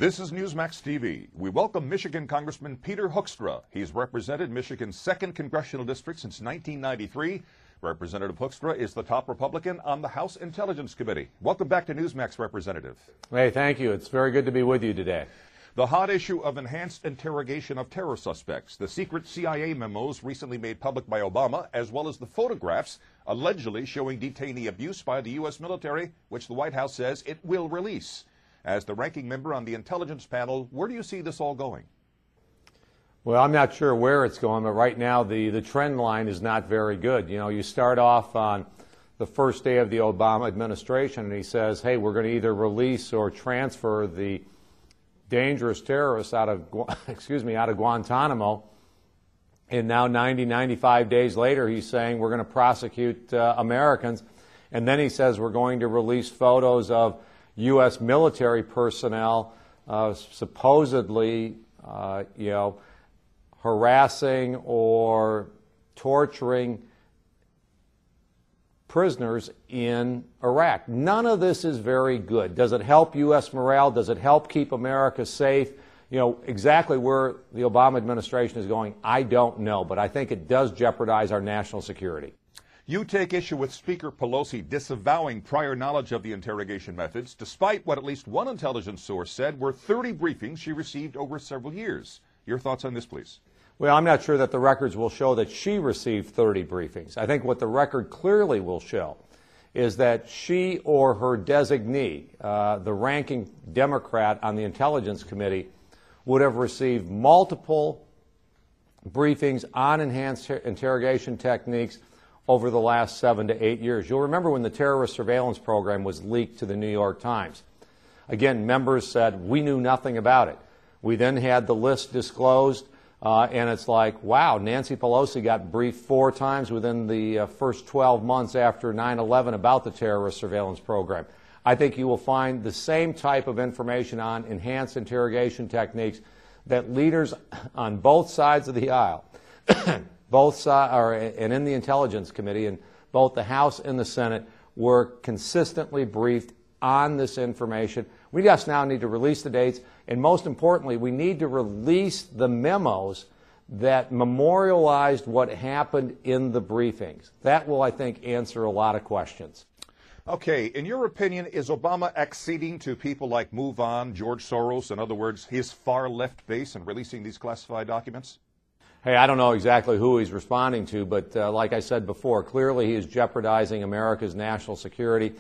This is Newsmax TV. We welcome Michigan Congressman Peter Hoekstra. He's represented Michigan's 2nd Congressional District since 1993. Representative Hoekstra is the top Republican on the House Intelligence Committee. Welcome back to Newsmax, Representative. Hey, thank you. It's very good to be with you today. The hot issue of enhanced interrogation of terror suspects, the secret CIA memos recently made public by Obama, as well as the photographs allegedly showing detainee abuse by the U.S. military, which the White House says it will release. As the ranking member on the intelligence panel, where do you see this all going? Well, I'm not sure where it's going, but right now the trend line is not very good. You know, you start off on the first day of the Obama administration, and he says, hey, we're going to either release or transfer the dangerous terrorists out of Guantanamo. And now 95 days later, he's saying we're going to prosecute Americans. And then he says we're going to release photos of U.S. military personnel supposedly, harassing or torturing prisoners in Iraq. None of this is very good. Does it help U.S. morale? Does it help keep America safe? You know, exactly where the Obama administration is going, I don't know, but I think it does jeopardize our national security. You take issue with Speaker Pelosi disavowing prior knowledge of the interrogation methods, despite what at least one intelligence source said were 30 briefings she received over several years. Your thoughts on this, please? Well, I'm not sure that the records will show that she received 30 briefings. I think what the record clearly will show is that she or her designee, the ranking Democrat on the Intelligence Committee, would have received multiple briefings on enhanced interrogation techniques over the last 7 to 8 years. You'll remember when the terrorist surveillance program was leaked to the New York Times. Again, members said, we knew nothing about it. We then had the list disclosed, and it's like, wow, Nancy Pelosi got briefed 4 times within the first 12 months after 9/11 about the terrorist surveillance program. I think you will find the same type of information on enhanced interrogation techniques that leaders on both sides of the aisle and in the Intelligence Committee, and both the House and the Senate were consistently briefed on this information. We just now need to release the dates, and most importantly, we need to release the memos that memorialized what happened in the briefings. That will, I think, answer a lot of questions. Okay, in your opinion, is Obama acceding to people like MoveOn, George Soros, in other words, his far-left base, in releasing these classified documents? Hey, I don't know exactly who he's responding to, but like I said before, clearly he is jeopardizing America's national security.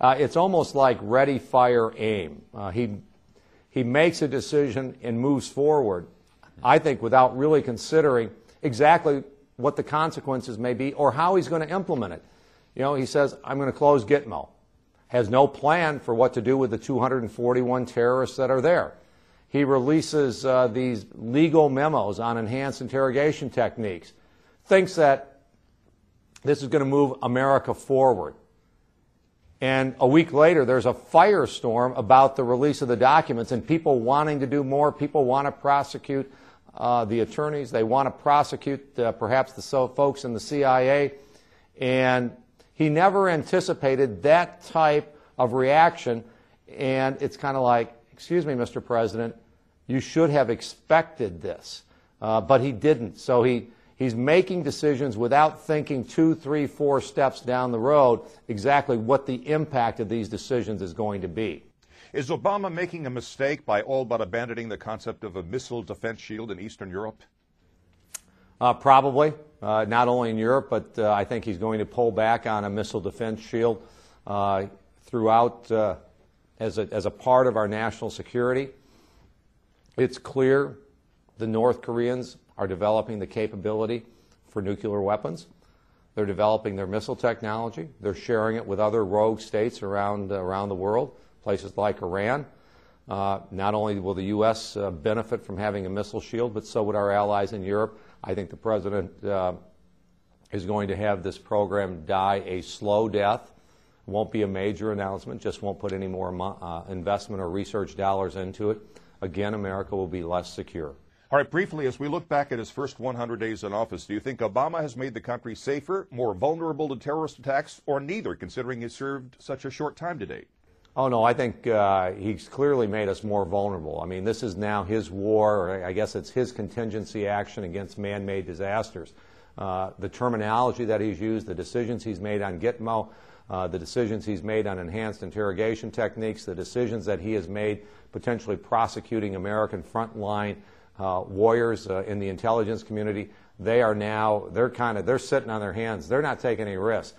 It's almost like ready, fire, aim. He makes a decision and moves forward, I think, without really considering exactly what the consequences may be or how he's going to implement it. You know, he says, I'm going to close Gitmo. Has no plan for what to do with the 241 terrorists that are there. He releases these legal memos on enhanced interrogation techniques, thinks that this is going to move America forward. And a week later, there's a firestorm about the release of the documents and people wanting to do more. People want to prosecute the attorneys. They want to prosecute perhaps the folks in the CIA. And he never anticipated that type of reaction. And it's kind of like, excuse me, Mr. President, you should have expected this. But he didn't. So he's making decisions without thinking 2, 3, 4 steps down the road exactly what the impact of these decisions is going to be. Is Obama making a mistake by all but abandoning the concept of a missile defense shield in Eastern Europe? Probably. Not only in Europe, but I think he's going to pull back on a missile defense shield throughout as a part of our national security. It's clear the North Koreans are developing the capability for nuclear weapons. They're developing their missile technology. They're sharing it with other rogue states around the world, places like Iran. Not only will the U.S. benefit from having a missile shield, but so would our allies in Europe. I think the President is going to have this program die a slow death. It won't be a major announcement, just won't put any more investment or research dollars into it. Again, America will be less secure. All right, briefly, as we look back at his first 100 days in office, do you think Obama has made the country safer, more vulnerable to terrorist attacks, or neither, considering he served such a short time to date? Oh, no, I think he's clearly made us more vulnerable. I mean, this is now his war, or I guess it's his contingency action against man-made disasters. The terminology that he's used, the decisions he's made on Gitmo, the decisions he's made on enhanced interrogation techniques, the decisions that he has made potentially prosecuting American frontline warriors in the intelligence community, they're sitting on their hands. They're not taking any risks.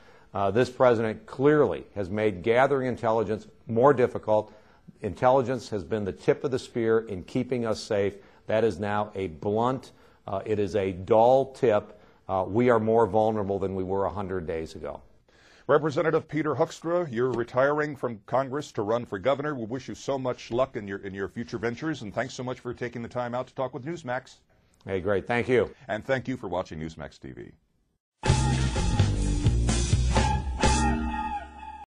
This president clearly has made gathering intelligence more difficult. Intelligence has been the tip of the spear in keeping us safe. That is now a blunt, it is a dull tip. We are more vulnerable than we were 100 days ago. Representative Peter Hoekstra, you're retiring from Congress to run for governor. We wish you so much luck in your future ventures, and thanks so much for taking the time out to talk with Newsmax. Hey, great. Thank you. And thank you for watching Newsmax TV.